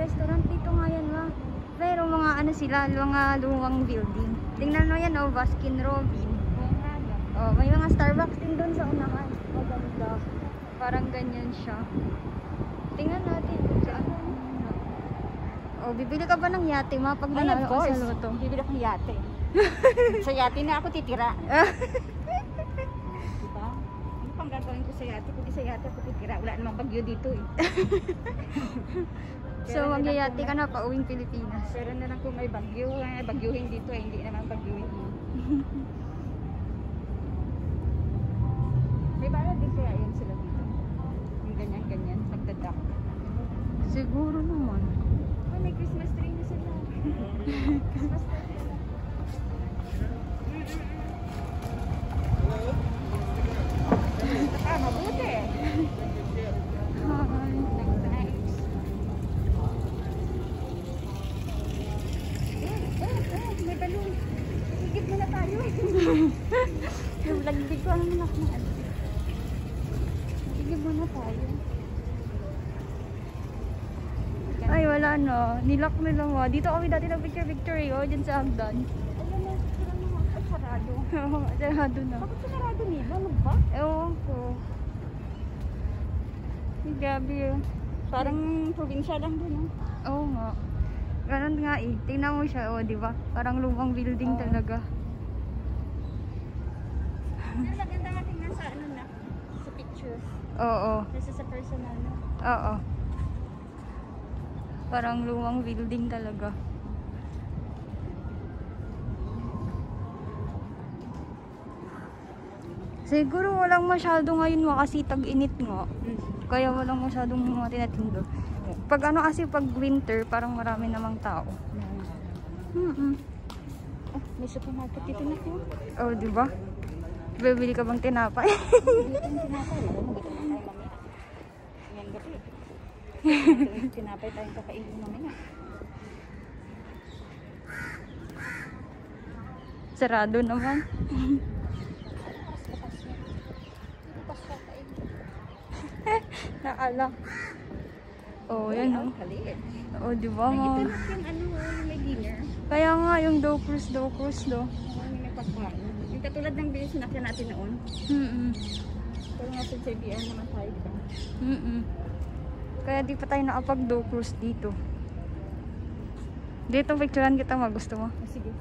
restaurant dito nga yan, ma. Pero mga ano sila, mga lumang building. Tingnan mo yan, oh, Baskin Robbins. Oh, may mga Starbucks din doon sa unahan. Maganda. Parang ganyan siya. Tingnan natin kung saan. Oh, bibili ka ba ng yate, ma? Pag nanalo ka sa loto. Bibili akong yate. Sa yate na ako titira. Diba? Ano pang gagawin ko sa yate? Kung sa yate ako titira. Wala namang bagyo dito eh. So, magyayate ka na pa uwing Pilipinas. Pero na lang kung may bagyo, bagyuhin dito eh. Hindi naman bagyuhin. May balad din kaya yun sila dito. Yung ganyan-ganyan, nagdadak. Siguro naman. Oh, may Christmas tree na sila. Christmas tree sila. Mabuti. May balon. Higit mo na tayo. Yung lagdig ko ang nakmaan. Higit mo na tayo. Ay, wala no. Nilock nila mo. Dito kami dati ng picture-picture eh. Oh, dyan sa hagdan. Ayan na, sila mga sarado. Oo, sarado na. Bakit sarado nila? Ano ba? Ewan ko. Grabe yun. Parang probinsya lang din. Oo nga. Ganun nga eh. Tingnan mo siya, oh, di ba? Parang lumang building talaga. Pero maganda nga tingnan sa ano na, sa picture. Oo. Kasi sa personal na. Oo. Parang lumang building talaga. Siguro walang masyado ngayon kasi tag-init nga. Kaya walang masyadong mga tinatindo. Pag ano kasi pag winter, parang marami namang tao. Oh, may supermarket dito na po. Oh, di ba? Bibili ka bang tinapay? Dito yung tinapay. Alam mo, gusto na tayo mamaya. Ngayon gabi. Tinapay tayong kakainin mamaya. Sarado naman. Naala. Oh, yan oh. Oh, di ba nga? Ito na yung ano, yung may dinner. Kaya nga yung dough cruise do. May pagkain. Yung katulad ng sinakyan natin noon. Pero nga sa JBR naman tayo, diba? Kaya di pa tayo nakapag dough cruise dito. Dito picturean kita, gusto mo? Sige.